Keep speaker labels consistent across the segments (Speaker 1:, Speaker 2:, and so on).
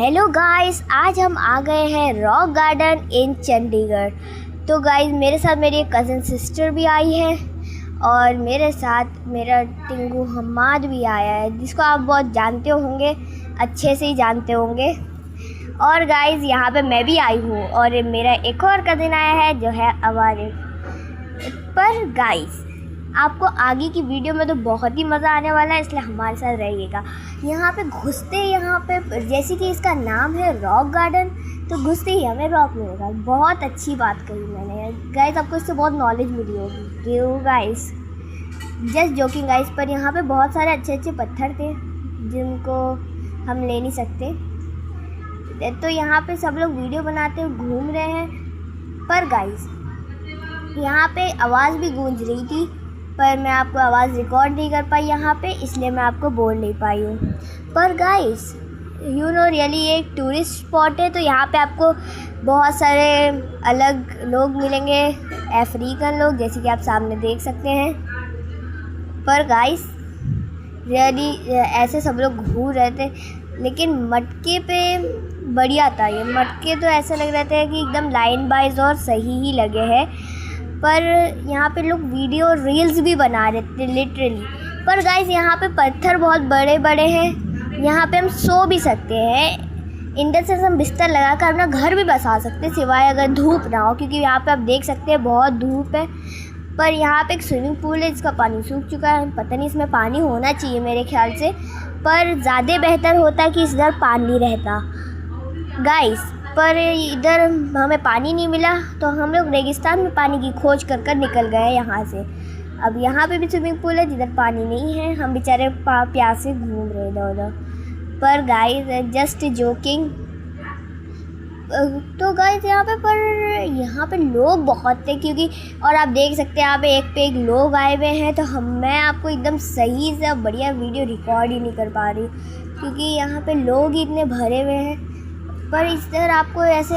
Speaker 1: Hello guys, आज हम आ गए हैं रॉक गार्डन इन चंडीगढ़। तो गाइस मेरे साथ मेरी एक कज़न सिस्टर भी आई है और मेरे साथ मेरा टिंगू हम्माद भी आया है, जिसको आप बहुत जानते होंगे, अच्छे से ही जानते होंगे। और गाइस यहाँ पे मैं भी आई हूँ और मेरा एक और कज़न आया है जो है अवारिफ। पर गाइस आपको आगे की वीडियो में तो बहुत ही मज़ा आने वाला है, इसलिए हमारे साथ रहिएगा। यहाँ पे घुसते यहाँ पे जैसे कि इसका नाम है रॉक गार्डन, तो घुसते ही हमें रॉक मिलेगा। बहुत अच्छी बात कही मैंने गाइस, आपको इससे बहुत नॉलेज मिली होगी। क्यों गाइस, जस्ट जोकिंग गाइस। पर यहाँ पे बहुत सारे अच्छे अच्छे पत्थर थे जिनको हम ले नहीं सकते, तो यहाँ पे सब लोग वीडियो बनाते हुए घूम रहे हैं। पर गाइस यहाँ पे आवाज़ भी गूंज रही थी, पर मैं आपको आवाज़ रिकॉर्ड नहीं कर पाई यहाँ पे, इसलिए मैं आपको बोल नहीं पाई हूँ। पर गाइस यू नो रियली ये एक टूरिस्ट स्पॉट है, तो यहाँ पे आपको बहुत सारे अलग लोग मिलेंगे, अफ्रीकन लोग, जैसे कि आप सामने देख सकते हैं। पर गाइस रियली ऐसे सब लोग घूम रहे थे, लेकिन मटके पे बढ़िया था। ये मटके तो ऐसे लग रहे थे कि एकदम लाइन वाइज और सही ही लगे हैं। पर यहाँ पे लोग वीडियो रील्स भी बना रहे थे लिटरली। पर गाइस यहाँ पे पत्थर बहुत बड़े बड़े हैं, यहाँ पे हम सो भी सकते हैं। इंदर से हम बिस्तर लगा कर अपना घर भी बसा सकते हैं, सिवाय अगर धूप ना हो, क्योंकि यहाँ पे आप देख सकते हैं बहुत धूप है। पर यहाँ पे एक स्विमिंग पूल है जिसका पानी सूख चुका है, पता नहीं इसमें पानी होना चाहिए मेरे ख्याल से, पर ज़्यादा बेहतर होता है कि इस इधर पानी रहता गाइस। पर इधर हमें पानी नहीं मिला, तो हम लोग रेगिस्तान में पानी की खोज कर निकल गए यहाँ से। अब यहाँ पे भी स्विमिंग पूल है जिधर पानी नहीं है, हम बेचारे प्यासे घूम रहे इधर उधर। पर गाइस जस्ट जोकिंग। तो गाइस यहाँ पे लोग बहुत थे, क्योंकि और आप देख सकते हैं यहाँ पे एक लोग आए हुए हैं। तो मैं आपको एकदम सही से बढ़िया वीडियो रिकॉर्ड ही नहीं कर पा रही, क्योंकि यहाँ पे लोग ही इतने भरे हुए हैं। पर इस तरह आपको ऐसे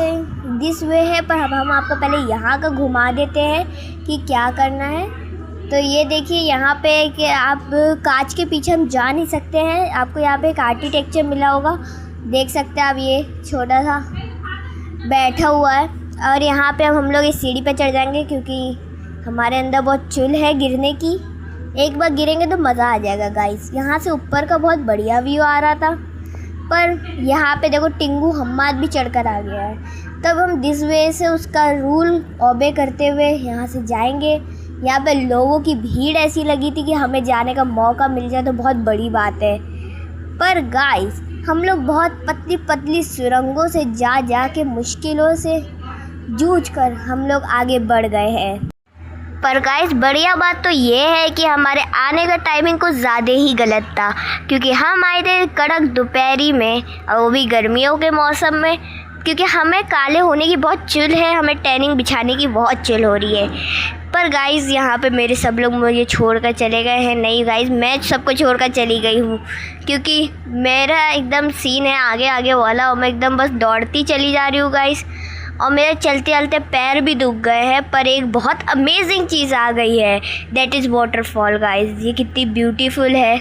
Speaker 1: दिस वे है, पर हम आपको पहले यहाँ का घुमा देते हैं कि क्या करना है। तो ये देखिए यहाँ पे कि आप कांच के पीछे हम जा नहीं सकते हैं, आपको यहाँ पे एक आर्किटेक्चर मिला होगा, देख सकते हैं आप, ये छोटा सा बैठा हुआ है। और यहाँ पे अब हम लोग इस सीढ़ी पे चढ़ जाएंगे, क्योंकि हमारे अंदर बहुत चुल है गिरने की। एक बार गिरेंगे तो मज़ा आ जाएगा गाइस। यहाँ से ऊपर का बहुत बढ़िया व्यू आ रहा था, पर यहाँ पे देखो टिंगू हम्माद भी चढ़कर आ गया है। तब हम दिस वे से उसका रूल ओबे करते हुए यहाँ से जाएंगे। यहाँ पे लोगों की भीड़ ऐसी लगी थी कि हमें जाने का मौका मिल जाए तो बहुत बड़ी बात है। पर गाइस हम लोग बहुत पतली पतली सुरंगों से जा के मुश्किलों से जूझ कर हम लोग आगे बढ़ गए हैं। पर गाइस बढ़िया बात तो ये है कि हमारे आने का टाइमिंग कुछ ज़्यादा ही गलत था, क्योंकि हम आए थे कड़क दोपहरी में, और वो भी गर्मियों के मौसम में, क्योंकि हमें काले होने की बहुत चुल है, हमें टैनिंग बिछाने की बहुत चुल हो रही है। पर गाइस यहाँ पे मेरे सब लोग मुझे छोड़कर चले गए हैं। नहीं गाइस, मैं सबको छोड़कर चली गई हूँ, क्योंकि मेरा एकदम सीन है आगे आगे वाला, और मैं एकदम बस दौड़ती चली जा रही हूँ गाइस, और मेरे चलते चलते पैर भी दुख गए हैं। पर एक बहुत अमेजिंग चीज़ आ गई है, दैट इज़ वाटरफॉल गाइस। ये कितनी ब्यूटीफुल है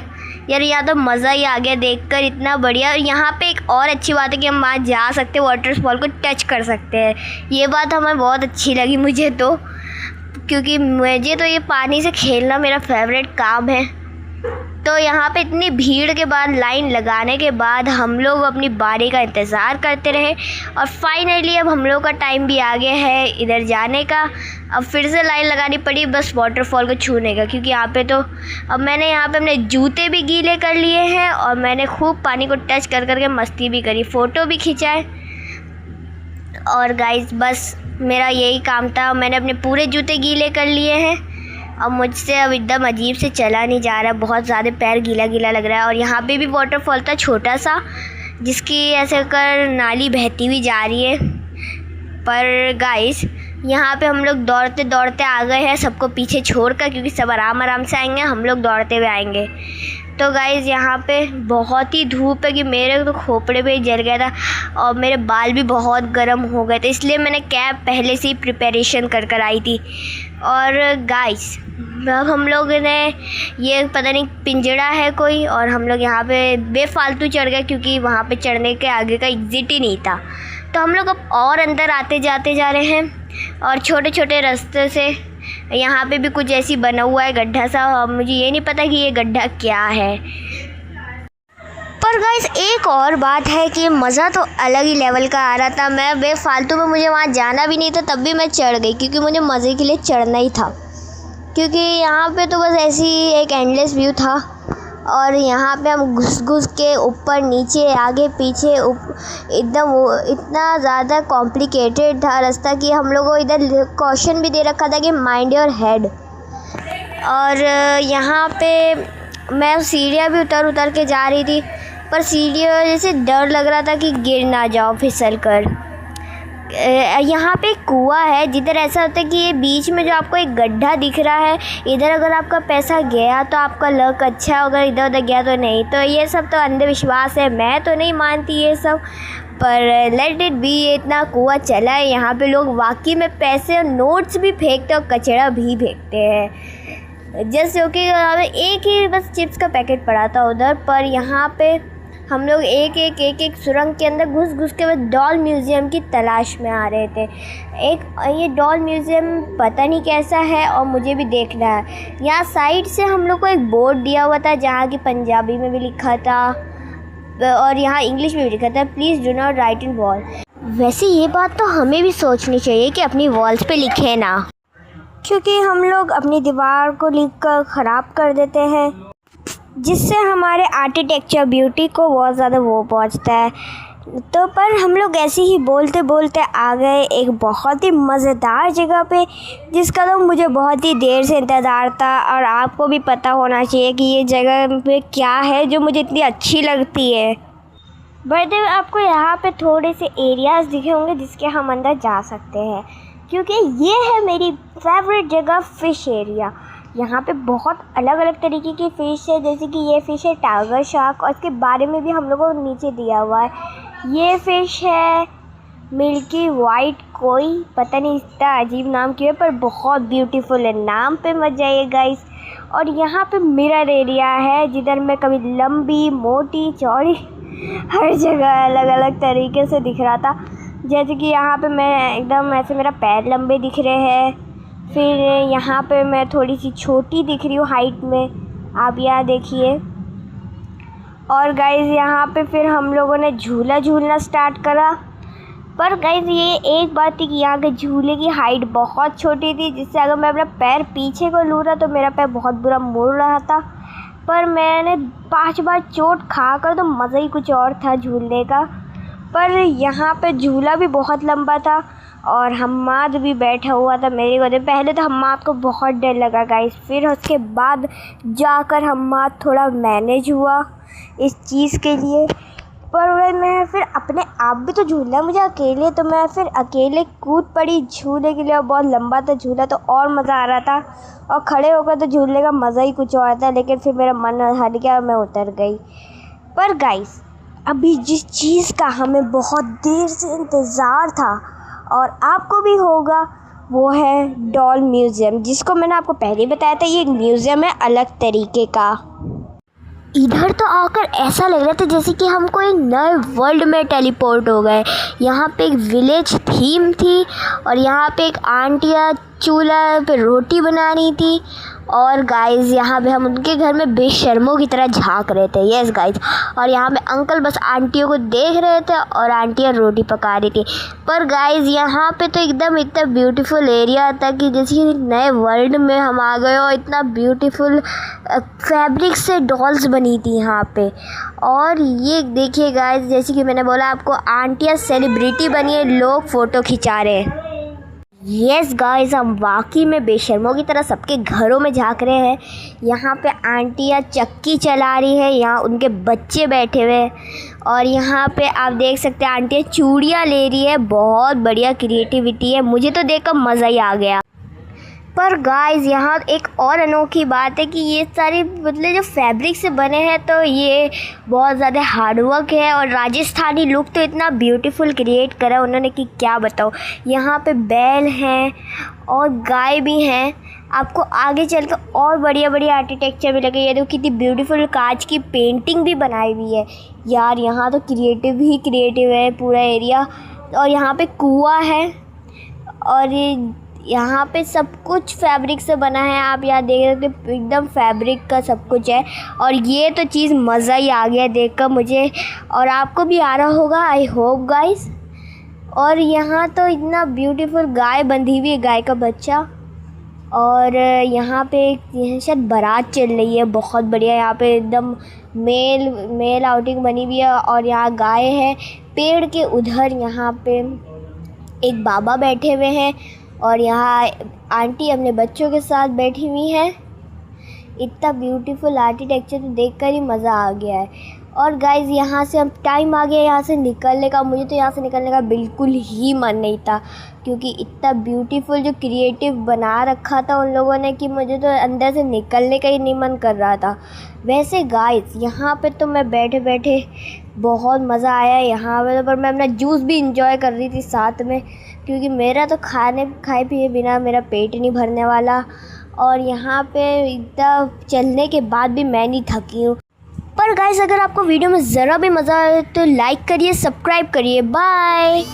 Speaker 1: यार, यहाँ तो मज़ा ही आ गया देखकर, इतना बढ़िया। और यहाँ पे एक और अच्छी बात है कि हम वहाँ जा सकते हैं, वाटरफॉल को टच कर सकते हैं। ये बात हमें बहुत अच्छी लगी मुझे तो, क्योंकि मुझे तो ये पानी से खेलना मेरा फेवरेट काम है। तो यहाँ पे इतनी भीड़ के बाद, लाइन लगाने के बाद, हम लोग अपनी बारी का इंतज़ार करते रहे, और फाइनली अब हम लोग का टाइम भी आ गया है इधर जाने का। अब फिर से लाइन लगानी पड़ी बस वाटरफॉल को छूने का, क्योंकि यहाँ पे तो अब मैंने यहाँ पे अपने जूते भी गीले कर लिए हैं, और मैंने खूब पानी को टच कर करके मस्ती भी करी, फ़ोटो भी खिंचाए। और गाइस बस मेरा यही काम था, मैंने अपने पूरे जूते गीले कर लिए हैं, और मुझसे अब एकदम अजीब से चला नहीं जा रहा, बहुत ज़्यादा पैर गीला गीला लग रहा है। और यहाँ पे भी वाटरफॉल था छोटा सा, जिसकी ऐसे कर नाली बहती हुई जा रही है। पर गाइस यहाँ पे हम लोग दौड़ते दौड़ते आ गए हैं, सबको पीछे छोड़कर, क्योंकि सब आराम आराम से आएंगे, हम लोग दौड़ते हुए आएंगे। तो गाइज़ यहाँ पे बहुत ही धूप है कि मेरे तो खोपड़े पे जल गया था और मेरे बाल भी बहुत गर्म हो गए थे, इसलिए मैंने कैप पहले से ही प्रिपरेशन कर आई थी। और गाइस अब हम लोग ने ये पता नहीं पिंजड़ा है कोई, और हम लोग यहाँ पे बेफालतू चढ़ गए क्योंकि वहाँ पे चढ़ने के आगे का एग्ज़िट ही नहीं था। तो हम लोग अब और अंदर आते जाते जा रहे हैं और छोटे छोटे रास्ते से यहाँ पे भी कुछ ऐसी बना हुआ है गड्ढा सा, और मुझे ये नहीं पता कि ये गड्ढा क्या है। पर गाइस एक और बात है कि मज़ा तो अलग ही लेवल का आ रहा था। मैं बेफालतू में, मुझे वहाँ जाना भी नहीं था तब भी मैं चढ़ गई क्योंकि मुझे मज़े के लिए चढ़ना ही था, क्योंकि यहाँ पे तो बस ऐसी एक एंडलेस व्यू था। और यहाँ पे हम घुस के ऊपर नीचे आगे पीछे एकदम इतना ज़्यादा कॉम्प्लिकेटेड था रास्ता कि हम लोगों को इधर क्वेश्चन भी दे रखा था कि माइंड योर हेड। और यहाँ पे मैं सीढ़ियाँ भी उतर के जा रही थी, पर सीढ़ियों वजह से डर लग रहा था कि गिर ना जाओ फिसल कर। यहाँ पे कुआं है जिधर ऐसा होता है कि ये बीच में जो आपको एक गड्ढा दिख रहा है, इधर अगर आपका पैसा गया तो आपका लक अच्छा होगा, इधर उधर गया तो नहीं। तो ये सब तो अंधविश्वास है, मैं तो नहीं मानती ये सब, पर लेट इट बी। इतना कुआं चला है, यहाँ पे लोग वाकई में पैसे और नोट्स भी फेंकते और कचरा भी फेंकते हैं। जैसे कि एक ही बस चिप्स का पैकेट पड़ा था उधर, पर यहाँ पे हम लोग एक सुरंग के अंदर घुस के डॉल म्यूज़ियम की तलाश में आ रहे थे। ये डॉल म्यूज़ियम पता नहीं कैसा है और मुझे भी देखना है। यहाँ साइड से हम लोग को एक बोर्ड दिया हुआ था जहाँ की पंजाबी में भी लिखा था और यहाँ इंग्लिश में भी लिखा था, please do not right in wall. वैसे ये बात तो हमें भी सोचनी चाहिए कि अपनी वॉल्स पे लिखे ना, क्योंकि हम लोग अपनी दीवार को लिख कर ख़राब कर देते हैं, जिससे हमारे आर्किटेक्चर ब्यूटी को बहुत ज़्यादा वो पहुंचता है। तो पर हम लोग ऐसे ही बोलते बोलते आ गए एक बहुत ही मज़ेदार जगह पे, जिसका तो मुझे बहुत ही देर से इंतज़ार था। और आपको भी पता होना चाहिए कि ये जगह पे क्या है जो मुझे इतनी अच्छी लगती है। बट आपको यहाँ पे थोड़े से एरियाज़ दिखे होंगे जिसके हम अंदर जा सकते हैं, क्योंकि ये है मेरी फेवरेट जगह फ़िश एरिया। यहाँ पे बहुत अलग अलग तरीके की फ़िश है, जैसे कि ये फ़िश है टाइगर शार्क, और इसके बारे में भी हम लोगों को नीचे दिया हुआ है। ये फ़िश है मिल्की वाइट, कोई पता नहीं इसका अजीब नाम क्यों है, पर बहुत ब्यूटीफुल है, नाम पे मत जाइए गाइस। और यहाँ पे मिरर एरिया है जिधर मैं कभी लंबी मोटी चौड़ी हर जगह अलग अलग तरीके से दिख रहा था। जैसे कि यहाँ पे मैं एकदम ऐसे मेरा पैर लंबे दिख रहे हैं, फिर यहाँ पे मैं थोड़ी सी छोटी दिख रही हूँ हाइट में, आप यहाँ देखिए। और गाइज़ यहाँ पे फिर हम लोगों ने झूला झूलना स्टार्ट करा। पर गाइज़ ये एक बात थी कि यहाँ के झूले की हाइट बहुत छोटी थी, जिससे अगर मैं अपना पैर पीछे को लूँ रहा तो मेरा पैर बहुत बुरा मुड़ रहा था। पर मैंने 5 बार चोट खा कर तो मज़ा ही कुछ और था झूलने का। पर यहाँ पे झूला भी बहुत लंबा था और हम्माद भी बैठा हुआ था मेरे गोद में। पहले तो हम्माद को बहुत डर लगा गाइस, फिर उसके बाद जाकर हम्माद थोड़ा मैनेज हुआ इस चीज़ के लिए। पर मैं फिर अपने आप भी तो झूलना है मुझे अकेले, तो मैं फिर अकेले कूद पड़ी झूले के लिए। और बहुत लंबा था झूला तो और मज़ा आ रहा था, और खड़े होकर तो झूलने का मज़ा ही कुछ और था। लेकिन फिर मेरा मन हट गया, मैं उतर गई। पर गाइस अभी जिस चीज़ का हमें बहुत देर से इंतज़ार था और आपको भी होगा, वो है डॉल म्यूज़ियम, जिसको मैंने आपको पहले ही बताया था। ये एक म्यूज़ियम है अलग तरीके का। इधर तो आकर ऐसा लग रहा था जैसे कि हम कोई नए वर्ल्ड में टेलीपोर्ट हो गए। यहाँ पे एक विलेज थीम थी और यहाँ पे एक आंटियाँ चूल्हा पे रोटी बना रही थी। और गाइज़ यहाँ पे हम उनके घर में बेशर्मों की तरह झांक रहे थे। यस गाइज़, और यहाँ पे अंकल बस आंटियों को देख रहे थे और आंटियाँ रोटी पका रही थी। पर गाइज़ यहाँ पे तो एकदम इतना ब्यूटीफुल एरिया था कि जैसे कि नए वर्ल्ड में हम आ गए। और इतना ब्यूटीफुल फैब्रिक से डॉल्स बनी थी यहाँ पे। और ये देखिए गाइज़, जैसे कि मैंने बोला आपको, आंटियाँ सेलिब्रिटी बनी है, लोग फ़ोटो खिंचा रहे हैं। यस गाइस, हम वाकई में बेशर्मों की तरह सबके घरों में झांक रहे हैं। यहाँ पे आंटियाँ चक्की चला रही है, यहाँ उनके बच्चे बैठे हुए हैं। और यहाँ पे आप देख सकते हैं आंटियाँ चूड़ियाँ ले रही है। बहुत बढ़िया क्रिएटिविटी है, मुझे तो देखकर मज़ा ही आ गया। पर गाइस यहाँ एक और अनोखी बात है कि ये सारे मतलब जो फैब्रिक से बने हैं तो ये बहुत ज़्यादा हार्डवर्क है और राजस्थानी लुक तो इतना ब्यूटीफुल क्रिएट करा उन्होंने कि क्या बताओ। यहाँ पे बैल हैं और गाय भी हैं। आपको आगे चल कर और बढ़िया बढ़िया आर्किटेक्चर भी लगे। ये देखो कितनी ब्यूटीफुल कांच की पेंटिंग भी बनाई हुई है यार। यहाँ तो क्रिएटिव ही क्रिएटिव है पूरा एरिया। और यहाँ पे कुआं है और यहाँ पे सब कुछ फैब्रिक से बना है। आप यहाँ देख सकते हो एकदम फैब्रिक का सब कुछ है। और ये तो चीज़ मज़ा ही आ गया देखकर मुझे, और आपको भी आ रहा होगा आई होप गाइस। और यहाँ तो इतना ब्यूटीफुल गाय बंधी हुई है, गाय का बच्चा। और यहाँ पे शायद बारात चल रही है, बहुत बढ़िया। यहाँ पे एकदम मेल आउटिंग बनी हुई है। और यहाँ गाय है। पेड़ के उधर यहाँ पे एक बाबा बैठे हुए हैं और यहाँ आंटी अपने बच्चों के साथ बैठी हुई हैं। इतना ब्यूटीफुल आर्किटेक्चर तो देखकर ही मज़ा आ गया है। और गाइज़ यहाँ से अब टाइम आ गया यहाँ से निकलने का। मुझे तो यहाँ से निकलने का बिल्कुल ही मन नहीं था, क्योंकि इतना ब्यूटीफुल जो क्रिएटिव बना रखा था उन लोगों ने कि मुझे तो अंदर से निकलने का ही नहीं मन कर रहा था। वैसे गाइज़ यहाँ पे तो मैं बैठे बैठे बहुत मज़ा आया यहाँ पर मैं अपना जूस भी इंजॉय कर रही थी साथ में, क्योंकि मेरा तो खाए पिए बिना मेरा पेट नहीं भरने वाला। और यहाँ पे इतना चलने के बाद भी मैं नहीं थकी हूँ। पर गाइस अगर आपको वीडियो में ज़रा भी मज़ा आए तो लाइक करिए, सब्सक्राइब करिए। बाय।